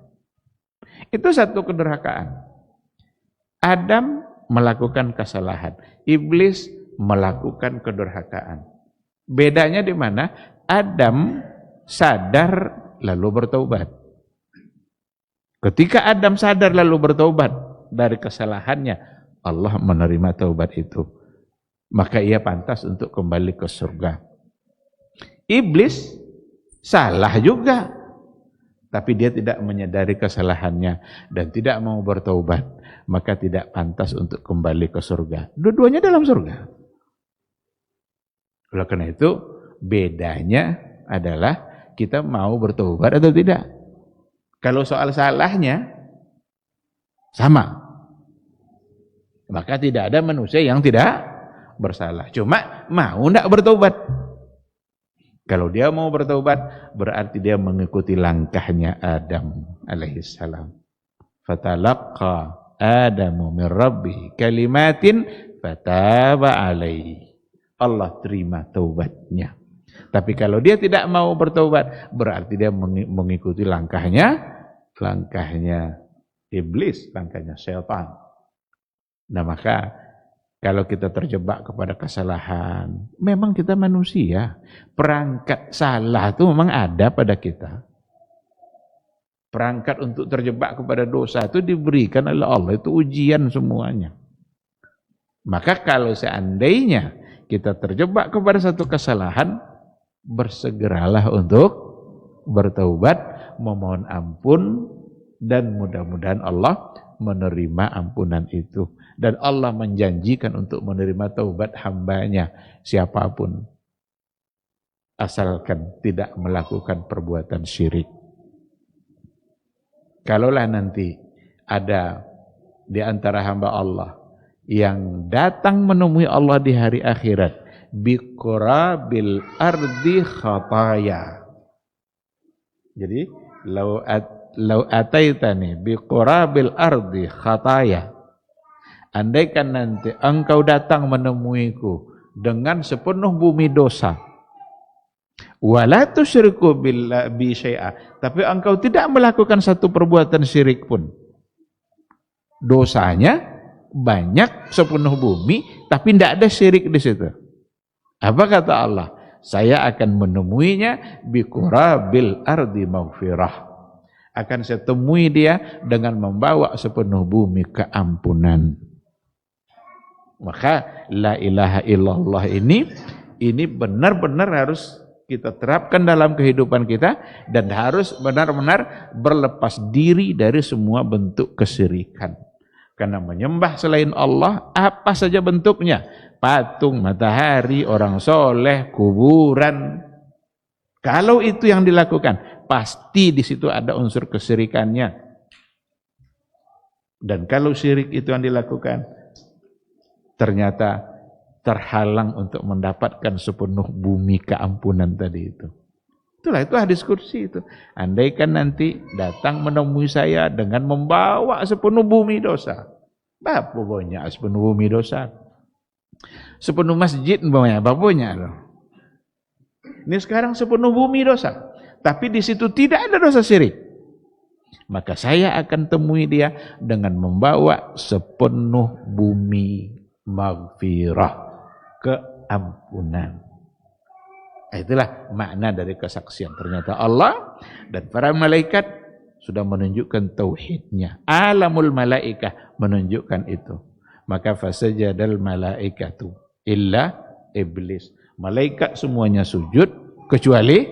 Itu satu kedurhakaan. Adam melakukan kesalahan. Iblis melakukan kedurhakaan. Bedanya di mana? Adam sadar lalu bertaubat. Ketika Adam sadar lalu bertaubat dari kesalahannya, Allah menerima taubat itu. Maka ia pantas untuk kembali ke surga. Iblis salah juga, tapi dia tidak menyadari kesalahannya dan tidak mau bertaubat, maka tidak pantas untuk kembali ke surga. Dua-duanya dalam surga. Oleh karena itu, bedanya adalah kita mau bertaubat atau tidak. Kalau soal salahnya sama, maka tidak ada manusia yang tidak bersalah. Cuma mau tidak bertaubat. Kalau dia mau bertaubat, berarti dia mengikuti langkahnya Adam alaihissalam. Fatalaqqa Adamu min Rabbih kalimatin fataba alaihi. Allah terima taubatnya. Tapi kalau dia tidak mau bertaubat, berarti dia mengikuti langkahnya iblis, langkahnya syaitan. Nah, maka kalau kita terjebak kepada kesalahan, memang kita manusia. Perangkat salah itu memang ada pada kita. Perangkat untuk terjebak kepada dosa itu diberikan oleh Allah, itu ujian semuanya. Maka kalau seandainya kita terjebak kepada satu kesalahan, bersegeralah untuk bertaubat, memohon ampun, dan mudah-mudahan Allah menerima ampunan itu. Dan Allah menjanjikan untuk menerima taubat hambanya, siapapun, asalkan tidak melakukan perbuatan syirik. Kalaulah nanti ada di antara hamba Allah yang datang menemui Allah di hari akhirat, biqurabil ardi khataya. Jadi, lau ataitani biqurabil ardi khataya. Andaikan nanti engkau datang menemuiku dengan sepenuh bumi dosa, wala tusyriku bi syai'a, tapi engkau tidak melakukan satu perbuatan syirik pun. Dosanya banyak sepenuh bumi, tapi tidak ada syirik di situ. Apa kata Allah? Saya akan menemuinya biqurabil ardi maghfirah. Akan saya temui dia dengan membawa sepenuh bumi keampunan. Maka la ilaha illallah ini benar-benar harus kita terapkan dalam kehidupan kita, dan harus benar-benar berlepas diri dari semua bentuk kesyirikan. Karena menyembah selain Allah, apa saja bentuknya, patung, matahari, orang soleh, kuburan, kalau itu yang dilakukan, pasti di situ ada unsur kesyirikannya. Dan kalau syirik itu yang dilakukan, ternyata terhalang untuk mendapatkan sepenuh bumi keampunan tadi itu. Itulah, itu hadis kursi itu. Andaikan nanti datang menemui saya dengan membawa sepenuh bumi dosa. Apa punya sepenuh bumi dosa? Sepenuh masjid punya, apa punya? Ini sekarang sepenuh bumi dosa. Tapi di situ tidak ada dosa syirik. Maka saya akan temui dia dengan membawa sepenuh bumi maghfirah, keampunan. Itulah makna dari kesaksian. Ternyata Allah dan para malaikat sudah menunjukkan tauhidnya. Alamul malaikah menunjukkan itu. Maka fasajadal malaikatu illa iblis. Malaikat semuanya sujud kecuali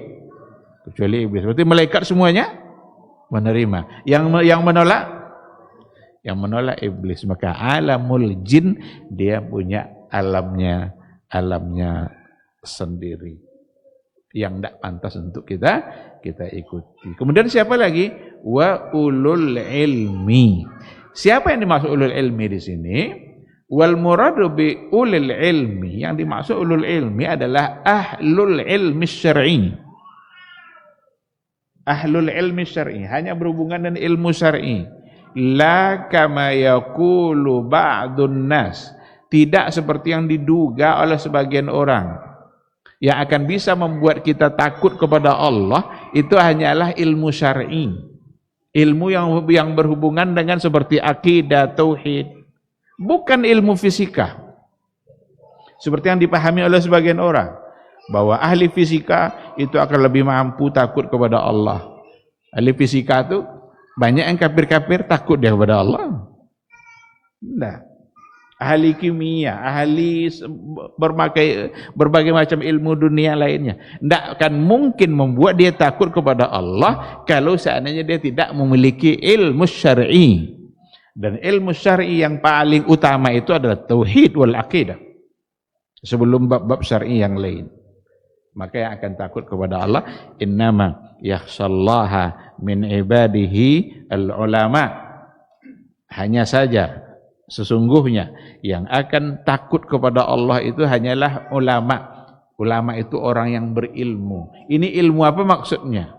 iblis. Berarti malaikat semuanya menerima. Yang menolak iblis. Maka alamul jin, dia punya alamnya sendiri, yang tidak pantas untuk kita ikuti. Kemudian siapa lagi? Wa ulul ilmi. Siapa yang dimaksud ulul ilmi di sini? Wal muradu bi ulil ilmi, yang dimaksud ulul ilmi adalah ahlul ilmi syar'i. Ahlul ilmi syar'i hanya berhubungan dengan ilmu syar'i. La kama yaqulu ba'dun nas, tidak seperti yang diduga oleh sebagian orang. Yang akan bisa membuat kita takut kepada Allah itu hanyalah ilmu syar'i. Ilmu yang berhubungan dengan seperti akidah, tauhid. Bukan ilmu fisika. Seperti yang dipahami oleh sebagian orang, bahwa ahli fisika itu akan lebih mampu takut kepada Allah. Ahli fisika itu banyak yang kafir-kafir takut dia kepada Allah. Nah, ahli kimia, ahli berbagai macam ilmu dunia lainnya, tidak akan mungkin membuat dia takut kepada Allah kalau seandainya dia tidak memiliki ilmu syar'i. Dan ilmu syar'i yang paling utama itu adalah tauhid wal aqidah, sebelum bab-bab syar'i yang lain. Maka yang akan takut kepada Allah, innama yakhshallaha min ibadihi al-ulama. Hanya saja sesungguhnya yang akan takut kepada Allah itu hanyalah ulama. Ulama itu orang yang berilmu. Ini ilmu apa maksudnya?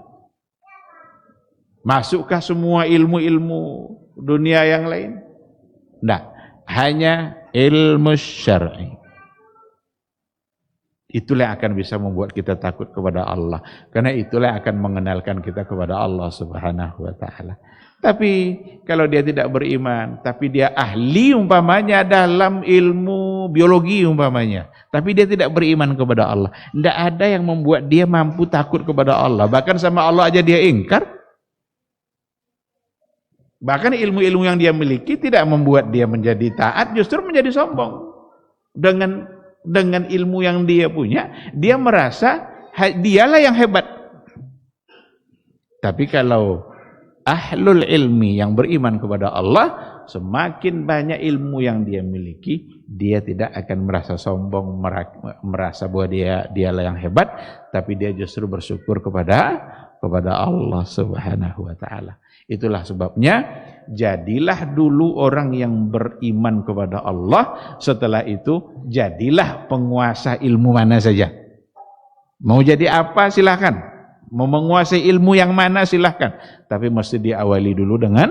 Masukkah semua ilmu-ilmu dunia yang lain? Tidak, hanya ilmu syar'i. Itulah yang akan bisa membuat kita takut kepada Allah. Karena itulah yang akan mengenalkan kita kepada Allah Subhanahu wa ta'ala. Tapi kalau dia tidak beriman, tapi dia ahli umpamanya dalam ilmu biologi umpamanya, tapi dia tidak beriman kepada Allah, tidak ada yang membuat dia mampu takut kepada Allah. Bahkan sama Allah aja dia ingkar. Bahkan ilmu-ilmu yang dia miliki tidak membuat dia menjadi taat, justru menjadi sombong. Dengan ilmu yang dia punya, dia merasa dialah yang hebat. Tapi kalau ahlul ilmi yang beriman kepada Allah, semakin banyak ilmu yang dia miliki, dia tidak akan merasa sombong, merasa bahwa dialah yang hebat, tapi dia justru bersyukur kepada Allah Subhanahu wa ta'ala. Itulah sebabnya jadilah dulu orang yang beriman kepada Allah, setelah itu jadilah penguasa ilmu mana saja. Mau jadi apa silahkan, mau menguasai ilmu yang mana silahkan, tapi mesti diawali dulu dengan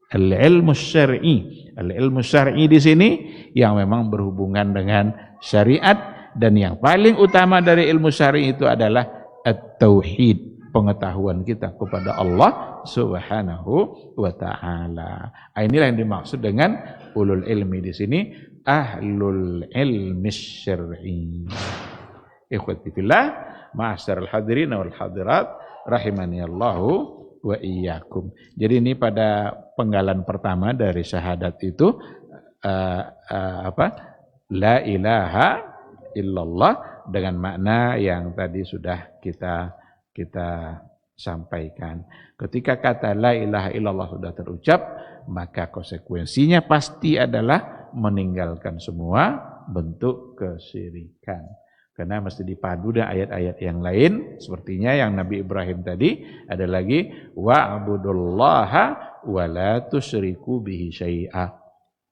al-ilmu syar'i. Al-ilmu syar'i di sini yang memang berhubungan dengan syariat, dan yang paling utama dari ilmu syar'i itu adalah at-tauhid, pengetahuan kita kepada Allah Subhanahu wa ta'ala. Inilah yang dimaksud dengan ulul ilmi di sini, ahlul ilmi syar'i. Ikhwati fillah, ma'asyiral hadirin wal hadirat, rahimani Allahu wa iyyakum. Jadi ini pada penggalan pertama dari syahadat itu la ilaha illallah, dengan makna yang tadi sudah kita sampaikan. Ketika kata la ilaha illallah sudah terucap, maka konsekuensinya pasti adalah meninggalkan semua bentuk kesyirikan. Karena mesti dipadu dengan ayat-ayat yang lain, sepertinya yang Nabi Ibrahim tadi, ada lagi wa'budullaha wa la tusyriku bihi syai'a.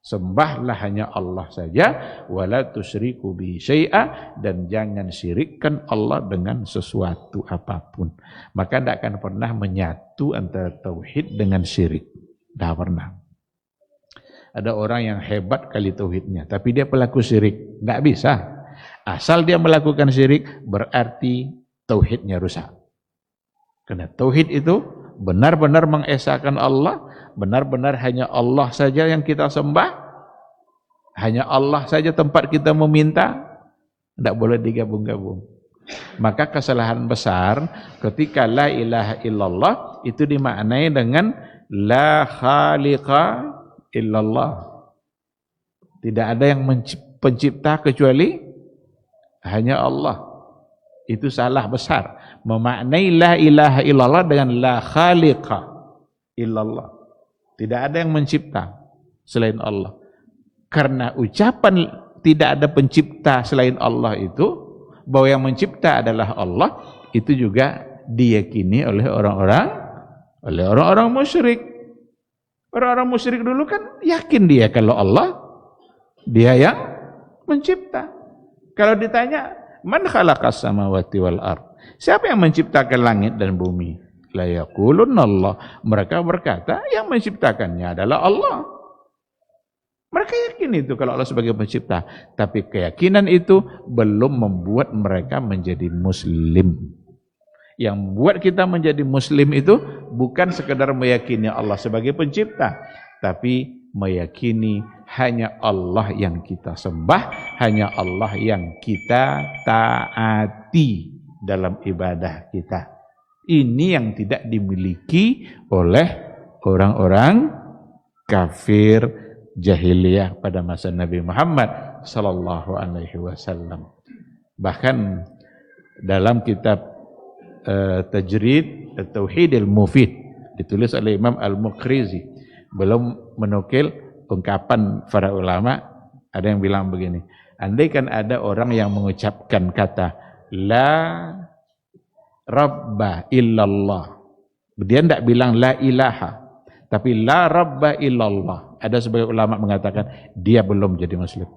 Sembahlah hanya Allah saja, wa la tusyriku bihi syai'a, dan jangan syirikkan Allah dengan sesuatu apapun. Maka tidak akan pernah menyatu antara tauhid dengan syirik. Tidak pernah. Ada orang yang hebat kali tauhidnya, tapi dia pelaku syirik. Tidak bisa. Asal dia melakukan syirik, berarti tauhidnya rusak. Karena tauhid itu benar-benar mengesahkan Allah, benar-benar hanya Allah saja yang kita sembah, hanya Allah saja tempat kita meminta, tidak boleh digabung-gabung. Maka kesalahan besar ketika la ilaha illallah itu dimaknai dengan la khaliqa illallah. Tidak ada yang pencipta kecuali hanya Allah. Itu salah besar. Memaknai la ilaha illallah dengan la khaliqa illallah. Tidak ada yang mencipta selain Allah. Karena ucapan tidak ada pencipta selain Allah itu, bahwa yang mencipta adalah Allah, itu juga diyakini oleh orang-orang musyrik. Orang-orang musyrik dulu kan yakin dia kalau Allah Dia yang mencipta. Kalau ditanya, man khalaqas samawati wal ard? Siapa yang menciptakan langit dan bumi? La yaqulunna Allah. Mereka berkata, yang menciptakannya adalah Allah. Mereka yakin itu kalau Allah sebagai pencipta. Tapi keyakinan itu belum membuat mereka menjadi muslim. Yang membuat kita menjadi muslim itu bukan sekedar meyakini Allah sebagai pencipta, tapi meyakini hanya Allah yang kita sembah, hanya Allah yang kita taati dalam ibadah kita. Ini yang tidak dimiliki oleh orang-orang kafir jahiliyah pada masa Nabi Muhammad sallallahu alaihi wasallam. Bahkan dalam kitab Tajrid Tauhidil Mufid ditulis oleh Imam Al-Muqrizi, belum menukil ungkapan para ulama. Ada yang bilang begini, andai kan ada orang yang mengucapkan kata la rabba illallah, dia tidak bilang la ilaha, tapi la rabba illallah, ada sebagian ulama mengatakan dia belum jadi muslim.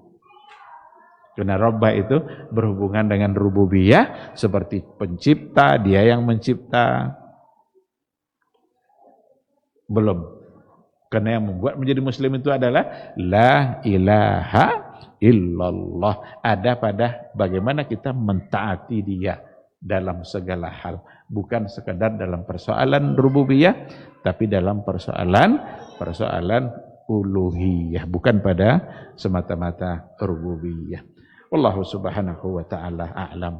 Karena Rabbah itu berhubungan dengan rububiyah, seperti pencipta, dia yang mencipta. Belum. Karena yang membuat menjadi muslim itu adalah la ilaha illallah. Ada pada bagaimana kita mentaati dia dalam segala hal. Bukan sekadar dalam persoalan rububiyah, tapi dalam persoalan uluhiyah. Bukan pada semata-mata rububiyah. Wallahu subhanahu wa ta'ala a'lam.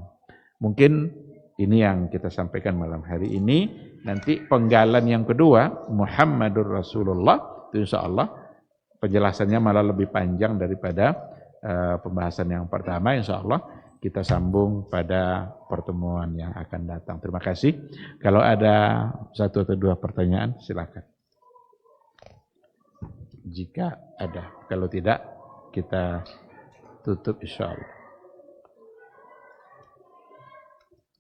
Mungkin ini yang kita sampaikan malam hari ini. Nanti penggalan yang kedua, Muhammadur Rasulullah, itu insyaallah penjelasannya malah lebih panjang daripada pembahasan yang pertama. Insyaallah kita sambung pada pertemuan yang akan datang. Terima kasih. Kalau ada satu atau dua pertanyaan, silakan. Jika ada, kalau tidak kita tutup insyaallah.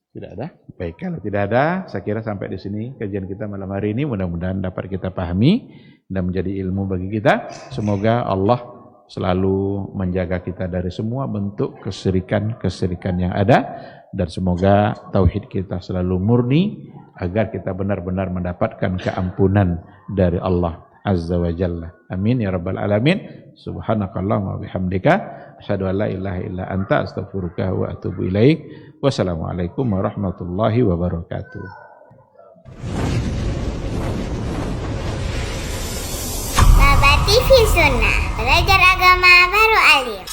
Tidak ada? Baik, kalau tidak ada, saya kira sampai di sini kajian kita malam hari ini. Mudah-mudahan dapat kita pahami dan menjadi ilmu bagi kita. Semoga Allah selalu menjaga kita dari semua bentuk kesyirikan yang ada, dan semoga tauhid kita selalu murni agar kita benar-benar mendapatkan keampunan dari Allah Azza wa Jalla. Amin ya rabbal alamin. Subhanakallahumma wa bihamdika asyhadu an la ilaha illa anta astaghfiruka wa atubu ilaik. Wassalamualaikum warahmatullahi wabarakatuh. Baba TV Sunnah, belajar agama baru alim.